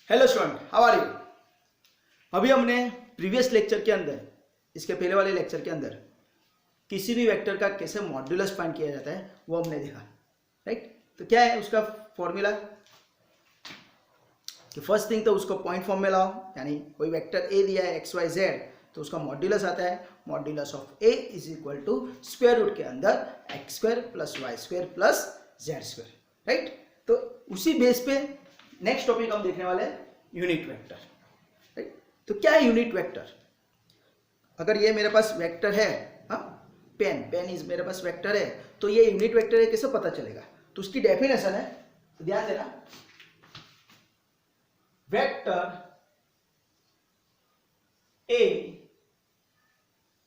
Hello student, how are you. अभी हमने previous lecture के अंदर, इसके पहले वाले लेक्चर के अंदर किसी भी वेक्टर का कैसे मॉड्यूलस फाइंड किया जाता है वो हमने देखा, राइट। तो क्या है उसका फॉर्मूला कि फर्स्ट थिंग तो उसको पॉइंट फॉर्म में लाओ, यानी कोई वेक्टर ए दिया है एक्स वाई जेड तो उसका मॉड्यूलस आता है modulus of a is equal to square root के अंदर x square plus y square plus z square, right. तो उसी बेस पे नेक्स्ट टॉपिक हम देखने वाले हैं यूनिट वेक्टर, राइट। तो क्या है यूनिट वेक्टर? अगर ये मेरे पास वेक्टर है, पेन इज मेरे पास वेक्टर है, तो ये यूनिट वेक्टर है कैसे पता चलेगा? तो उसकी डेफिनेशन है, तो ध्यान देना। Vector A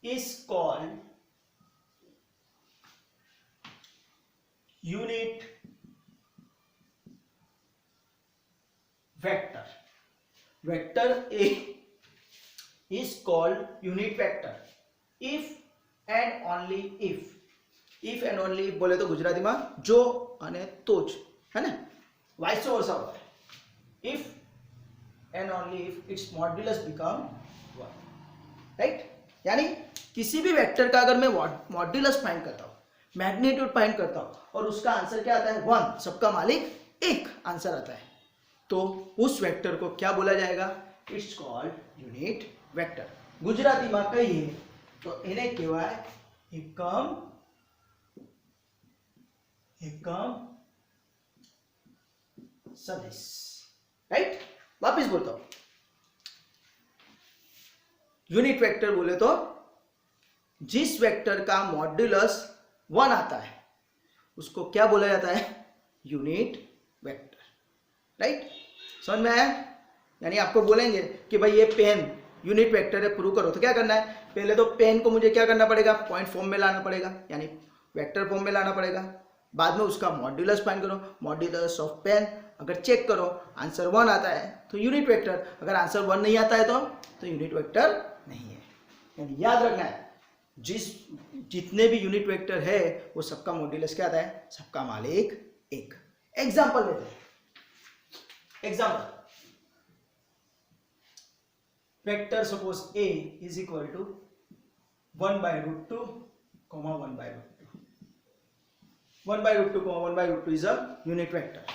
is called unit vector. Vector A is called unit vector if and only if and only बोले तो गुजराती में जो અને तो ज, है ना, वाइस वर्सा होता है। if and only if its modulus become 1, right. यानी किसी भी वेक्टर का अगर मैं मॉड्यूलस फाइंड करता हूँ, मैग्नीट्यूड फाइंड करता हूँ और उसका आंसर क्या आता है 1, सबका मालिक एक आंसर आता है, तो उस वेक्टर को क्या बोला जाएगा? It's called unit vector. Gujarati में कहिए तो એને કહેવાય એકમ सदिश, राइट। वापिस बोलता हूं, यूनिट वेक्टर बोले तो जिस वेक्टर का मॉड्यूलस 1 आता है उसको क्या बोला जाता है? Unit vector, right. समझ में आया? यानी आपको बोलेंगे कि भाई ये पेन यूनिट वेक्टर है, प्रूव करो, तो क्या करना है? पहले तो पेन को मुझे क्या करना पड़ेगा? पॉइंट फॉर्म में लाना पड़ेगा, यानी वेक्टर फॉर्म में लाना पड़ेगा। बाद में उसका मॉड्यूलस फाइंड करो, मॉड्यूलस ऑफ पेन अगर चेक करो आंसर 1 आता है तो यूनिट वेक्टर, अगर आंसर 1 नहीं आता है तो यूनिट वेक्टर नहीं है। यानी याद रखना है, जितने भी यूनिट वेक्टर है वो सबका मॉड्यूलस क्या आता है? सबका मालिक एक। एग्जाम्पल लेते हैं। Example, vector suppose a is equal to 1/√2, 1/√2, 1/√2, 1/√2 is a unit vector.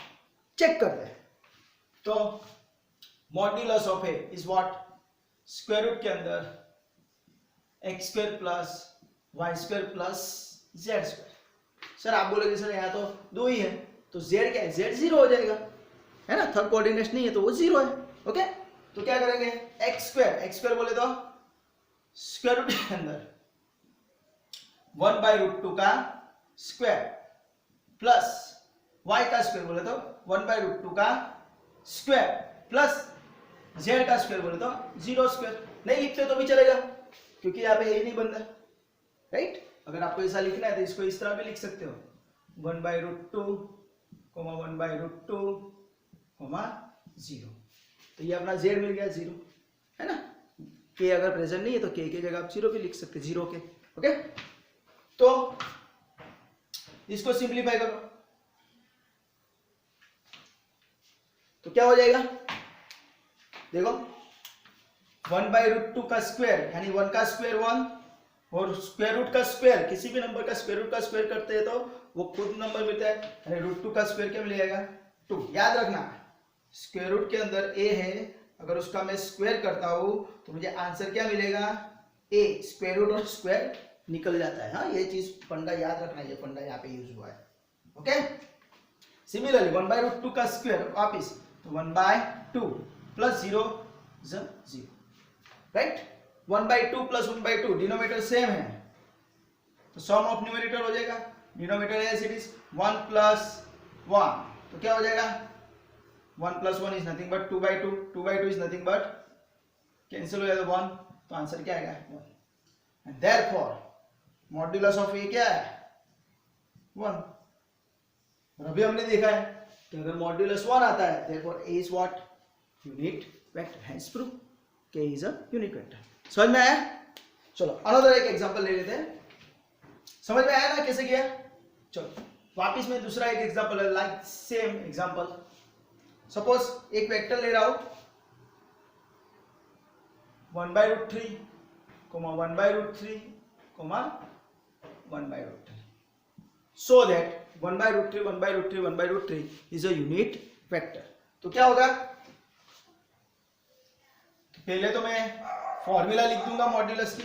Check करते हैं। तो modulus of a is what? Square root के अंदर x square plus y square plus z square. Sir आप बोलोगे सर यहाँ तो 2 ही है, तो z क्या है? z 0 हो जाएगा, है ना, थर्ड कोऑर्डिनेट नहीं है तो वो 0 है। ओके, तो क्या करेंगे? एक्स स्क्वायर बोले तो स्क्वायर रूट के अंदर 1/√2 का स्क्वायर प्लस y का स्क्वायर बोले तो 1/√2 का स्क्वायर प्लस z का स्क्वायर बोले तो 0 स्क्वायर। नहीं लिखते तो भी चलेगा क्योंकि यहाँ पे ये नहीं बन रहा, राइट। अगर आपको ऐसा लिखना है तो इसको इस तरह भी लिख सकते हो, 1/√2, 1/√2, 0। तो ये अपना z मिल गया 0, है ना। k अगर प्रेजेंट नहीं है तो k की जगह आप 0 भी लिख सकते, 0 के। ओके, तो इसको सिंप्लीफाई करो तो क्या हो जाएगा? देखो 1/√2 का स्क्वायर यानी 1 का स्क्वायर 1 और स्क्वायर रूट का स्क्वायर, किसी भी नंबर का स्क्वायर रूट का स्क्वायर करते हैं तो वो खुद नंबर मिलता है, यानी √2 का स्क्वायर क्या मिलेगा? 2। याद रखना, स्क्वायर रूट के अंदर a है, अगर उसका मैं स्क्वायर करता हूं तो मुझे आंसर क्या मिलेगा? a। स्क्वायर रूट और स्क्वायर निकल जाता है। हाँ, ये चीज फंडा याद रखना, ये फंडा यहाँ पे यूज हुआ है। ओके, सिमिलरली 1/√2 का स्क्वायर वापिस तो 1/2 plus 0 0, right. 1/2 plus 1/2 denominator same है तो सम ऑफ न्यूमरेटर हो जाएगा। डिनोमिनेटर एज इट इज 1 + 1 तो क्या हो जाएगा? 1 + 1 is nothing but 2/2, 2/2 is nothing but cancel हो जाएगा 1, तो आंसर क्या आएगा? 1। एंड देयरफॉर मॉड्यूलस ऑफ ए क्या है? 1। और अभी हमने देखा है कि अगर मॉड्यूलस 1 आता है therefore A is what? Unit vector. Hence prove के इज अ यूनिट वेक्टर। समझ में आया? चलो अनदर एक एग्जांपल ले लेते हैं। समझ में आया ना कैसे किया? चलो वापिस में दूसरा एक एग्जांपल है, लाइक सेम एग्जांपल। सपोज एक वेक्टर ले रहा हूं 1/√3, 1/√3, 1/√3, so that 1/√3, 1/√3, 1/√3 is a unit vector. तो क्या होगा, तो पहले तो मैं फॉर्मूला लिख दूंगा मॉड्यूलस की,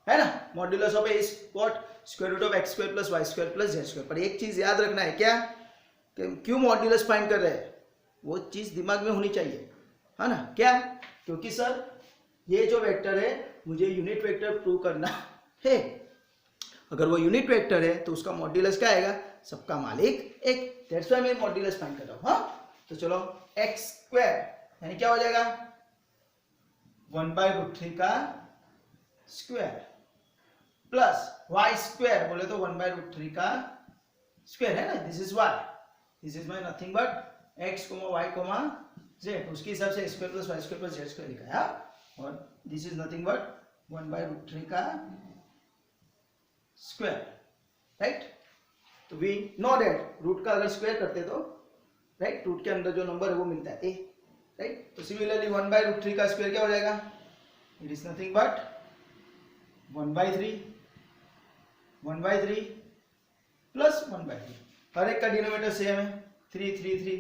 है ना, modulus of a is what, square root of x square plus y square plus z square. पर एक चीज याद रखना है, क्या कि क्यों मॉड्यूलस फाइंड कर रहे हैं, वो चीज दिमाग में होनी चाहिए, है ना, क्या, क्योंकि सर ये जो वेक्टर है मुझे यूनिट वेक्टर प्रूव करना है। अगर वो यूनिट वेक्टर है तो उसका मॉड्यूलस क्या आएगा, सबका मालिक एक, दैट्स व्हाई मैं मॉड्यूलस फाइंड कर रहा हूं। हाँ, तो चलो x स्क्वायर यानी क्या हो जाएगा 1/√3 का स्क्वायर प्लस y स्क्वायर बोले तो 1/√3 का स्क्वायर, है ना, this is y, this is my nothing but x, y, z, उसके हिसाब से square plus y square plus z square लिखा है, और दिस इज नथिंग बट 1/√3 का स्क्वायर, राइट। तो वी नो दैट रूट का अगर स्क्वायर करते तो राइट, रूट के अंदर जो नंबर है वो मिलता है a, राइट। तो सिमिलरली 1/√3 का स्क्वायर क्या हो जाएगा, it is nothing but 1/3 plus 1/3, हर एक का डिनोमिनेटर सेम है 3 3 3,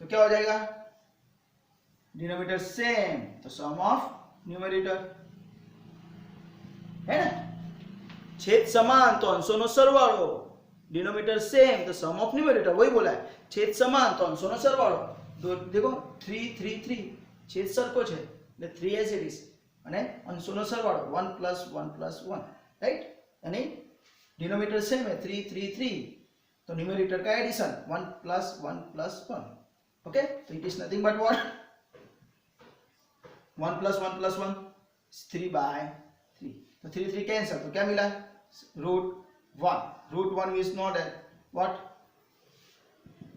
तो क्या हो जाएगा, डिनोमिनेटर सेम तो सम ऑफ न्यूमरेटर, है ना, छेद समान तो अंशों सरवाળો, डिनोमिनेटर सेम तो सम ऑफ न्यूमरेटर, वही बोला है, छेद समान तो अंशों सरवाળો, देखो 3 3 3 छेद सरखો છે એટલે 3 એઝ ઇટ ઇઝ, અને અંશોનો સરવાળો 1 + 1 + 1, રાઈટ, અને डिनोमिनेटर सेम है 3 3 3, तो न्यूमरेटर का एडिशन 1 + 1 + 1, ओके, तो it is nothing but what 1 + 1 + 1 3/3, तो 3 3 कैंसिल, तो क्या मिला √1 is not a what,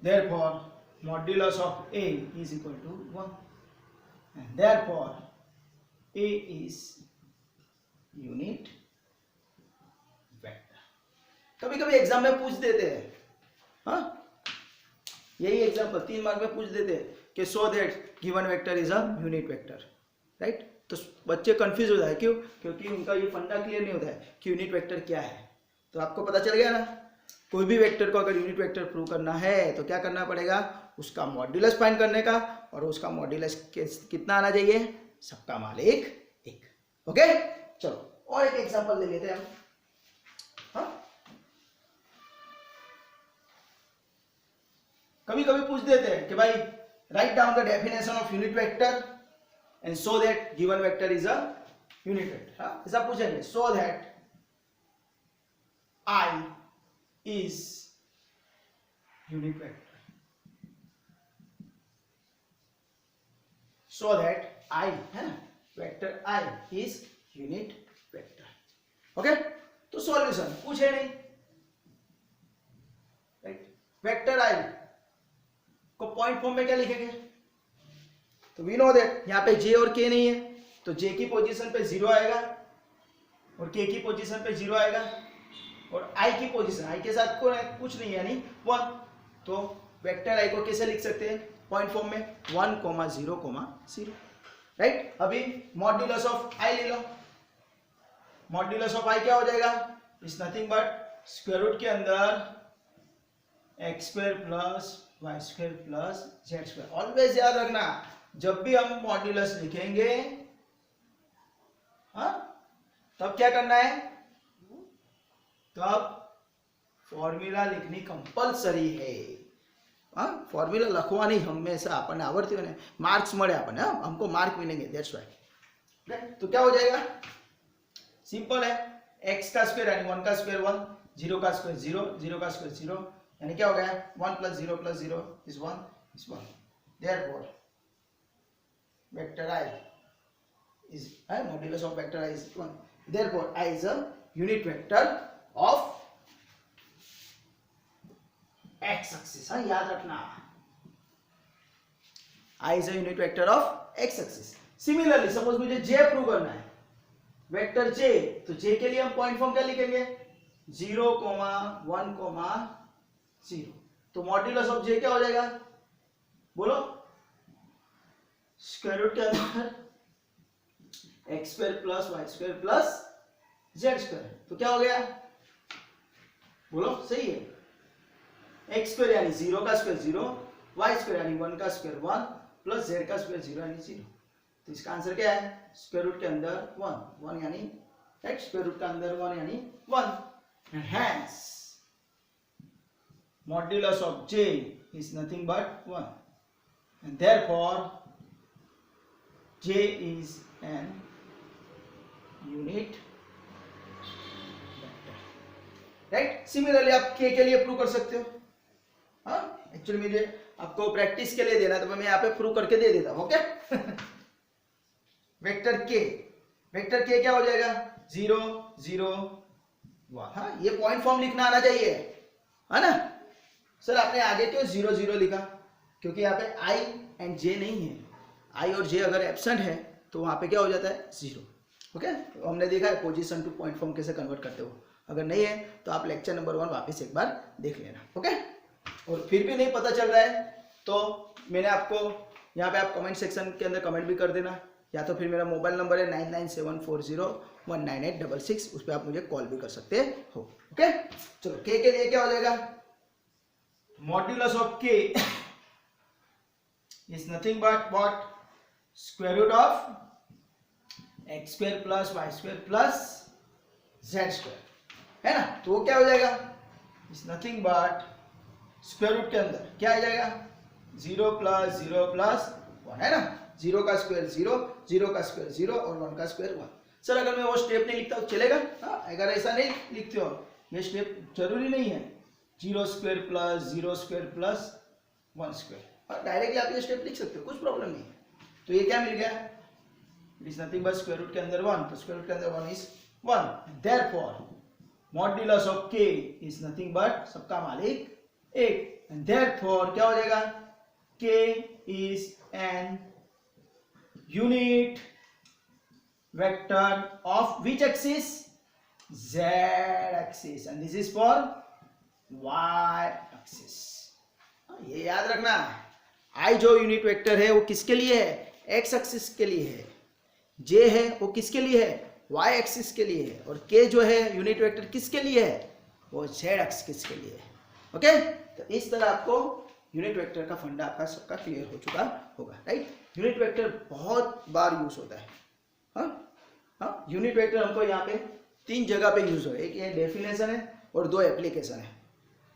therefore modulus of a is equal to 1, and therefore a is unit vector। कभी कभी एग्जाम में पूछ देते हैं, हाँ, यही एग्जाम्पल 3 मार्क में पूछ देते हैं कि so that given vector is a unit vector, right. तो बच्चे कंफ्यूज हो जाए, क्यों, क्योंकि उनका ये फंडा क्लियर नहीं होता है कि यूनिट वेक्टर क्या है। तो आपको पता चल गया ना, कोई भी वेक्टर को अगर यूनिट वेक्टर प्रूव करना है तो क्या करना पड़ेगा, उसका मॉड्यूलस फाइंड करने का, और उसका मॉड्यूलस कितना आना चाहिए, सबका मालिक एक, ओके। चलो और एक एग्जांपल ले लेते हैं हम, हाँ, कभी कभी पूछ देते हैं कि भाई write down the definition of unit vector and so that given vector is a unit vector, हाँ, ऐसा पूछेंगे, so that I is unit vector, so that I, है ना, vector I is unit vector, okay. तो solution पूछे नहीं, right, vector I को point form में क्या लिखेंगे, तो वी नो दैट यहाँ पे j और k नहीं है, तो j की पोजीशन पे 0 आएगा और k की पोजीशन पे 0 आएगा, और i की पोजीशन, i के साथ कुछ नहीं है यानी 1, तो वेक्टर i को कैसे लिख सकते हैं पॉइंट फॉर्म में 1, 0, 0, राइट। अभी मॉड्यूलस ऑफ i ले लो, मॉड्यूलस ऑफ i क्या हो जाएगा, is nothing but square root के अंदर x square plus y square plus z square. Always याद रखना, जब भी हम मॉड्यूलस लिखेंगे, हाँ, तब क्या करना है, तब फॉर्मूला लिखनी कंपल्सरी है, हाँ, फॉर्मूला लखवा नहीं हमेशा, अपन आवड़ती हो मार्क्स મળે अपन, हाँ, हमको मार्क मिलेंगे, दैट्स व्हाई। तो क्या हो जाएगा, सिंपल है, x का स्क्वायर यानी 1 का स्क्वायर 1, 0 का स्क्वायर 0, 0 का स्क्वायर 0, यानी क्या हो गया 1 + 0 + 0 is 1, therefore vector I is modulus of vector I is 1, therefore I is a unit vector of x axis, हाँ, याद रखना, I is a unit vector of x axis। Similarly suppose मुझे j prove करना है, vector j, तो j के लिए हम पॉइंट फॉर्म क्या लिखेंगे 0, 1, 0, तो मॉड्यूलस ऑफ j क्या हो जाएगा बोलो स्क्वायर रूट के अंदर x square plus y square plus z square, तो क्या हो गया बोलो, सही है। एक्स स्क्वायर यानी 0 का स्क्वायर 0, वाई स्क्वायर यानी 1 का स्क्वायर 1 प्लस जेड का स्क्वायर 0 यानी 0। तो इसका आंसर क्या है, स्क्वायर रूट के अंदर 1 यानी एक्स, स्क्वायर रूट के अंदर 1 यानी 1, and hence modulus of j is nothing but 1, and therefore j is an unit vector, right? Similarly आप k के लिए प्रूव कर सकते हो। हाँ, एक्चुअली मुझे आपको प्रैक्टिस के लिए देना, तो मैं यहाँ पे प्रूव करके दे देता हूँ। ओके वेक्टर k क्या हो जाएगा, 0 0 1। हाँ, ये पॉइंट फॉर्म लिखना आना चाहिए, है ना। सर आपने आगे क्यों 0 0 लिखा, क्योंकि यहाँ पे i एंड j नहीं है। i और j अगर एब्सेंट है तो वहां पे क्या हो जाता है 0। ओके, तो हमने देखा है पोजीशन टू पॉइंट फॉर्म कैसे कन्वर्ट करते हो। अगर नहीं है तो आप लेक्चर नंबर 1 वापस एक बार देख लेना। ओके, और फिर भी नहीं पता चल रहा है तो मैंने आपको यहाँ पे आप कमेंट सेक्शन के अंदर कमेंट भी कर देना, या तो फिर मेरा मोबाइल नंबर है 9974019866, उस पर आप मुझे कॉल भी कर सकते हो। ओके, चलो k के लिए क्या हो जाएगा, modulus of k is nothing but what, square root of x square plus y square plus z square, है ना। तो वो क्या हो जाएगा, is nothing but square root के अंदर क्या आ जाएगा, 0 प्लस 0 प्लस 1, है ना। 0 का स्क्वायर 0, 0 का स्क्वायर 0 और 1 का स्क्वायर 1। सर अगर मैं वो स्टेप नहीं लिखता तो चलेगा? हाँ, अगर ऐसा नहीं लिखते हो, ये स्टेप जरूरी नहीं है, 0 square plus 0 square plus 1 square, directly आप ये स्टेप लिख सकते हो, कुछ प्रॉब्लम नहीं है। तो ये क्या मिल गया, it is nothing but square root के अंदर 1, तो स्क्वायर रूट के अंदर 1 is 1, therefore modulus of k is nothing but सबका मालिक 1, एंड देयरफॉर क्या हो जाएगा, k is an unit vector of which axis, z axis, and this is for y axis। ये याद रखना, i जो यूनिट वेक्टर है वो किसके लिए है, x एक्सिस के लिए है, j है वो किसके लिए है, y एक्सिस के लिए है, और k जो है यूनिट वेक्टर किसके लिए है, वो z एक्सिस के लिए है। ओके, तो इस तरह आपको यूनिट वेक्टर का फंडा आपका सबका क्लियर हो चुका होगा, राइट। यूनिट वेक्टर बहुत बार यूज होता है। हाँ, यूनिट वेक्टर हमको यहाँ पे 3 जगह पे यूज होगा, एक ये डेफिनेशन है और 2 एप्लीकेशन है।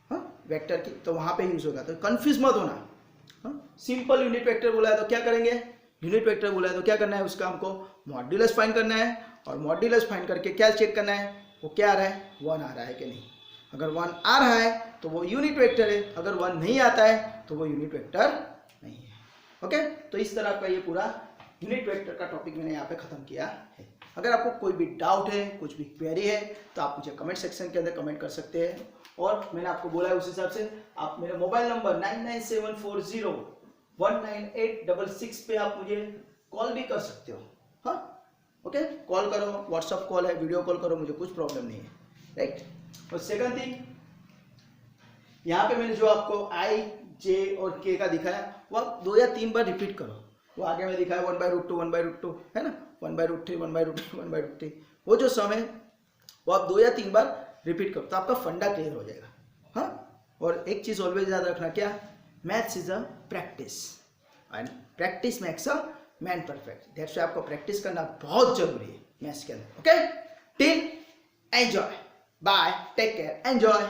हाँ, वेक्टर की, तो वहां पे यूज होगा, तो कंफ्यूज मत होना। हाँ, सिंपल यूनिट वेक्टर बोला है तो क्या करेंगे, यूनिट वेक्टर बोला है तो क्या करना है, उसका हमको मॉड्यूलस फाइंड करना है, और मॉड्यूलस फाइंड करके क्या चेक करना है, वो क्या आ रहा है, 1 आ रहा है कि नहीं। अगर 1 आ रहा है तो वो यूनिट वेक्टर है, अगर 1 नहीं आता है तो वो यूनिट वेक्टर नहीं है। ओके, तो इस तरह का ये पूरा यूनिट वेक्टर का टॉपिक मैंने यहाँ पे खत्म किया है। अगर आपको कोई भी डाउट है, कुछ भी क्वेरी है, तो आप मुझे कमेंट सेक्शन के अंदर कमेंट कर सकते हैं, और मैंने आपको बोला है उस हिसाब से आप मेरे मोबाइल नंबर 9974019866 पे आप मुझे कॉल भी कर सकते हो। हाँ, ओके, कॉल करो, व्हाट्सअप कॉल है, वीडियो कॉल करो, मुझे कुछ प्रॉब्लम नहीं है, राइट। और सेकंड थिंग, यहाँ पे मैंने जो आपको i, j और k का दिखाया वो आप 2 या 3 बार रिपीट करो। वो आगे में दिखाया 1/√2 1/√2, है ना, 1/√3 1/√3 1/√3, वो जो सम है वो आप 2 या 3 बार रिपीट करो तो आपका फंडा क्लियर हो जाएगा। हाँ, और एक चीज ऑलवेज याद रखना, क्या, maths is a practice and practice makes a man perfect. That's why आपको प्रैक्टिस करना बहुत जरूरी है मैथ्स के अंदर। Okay, till enjoy, bye, take care, enjoy.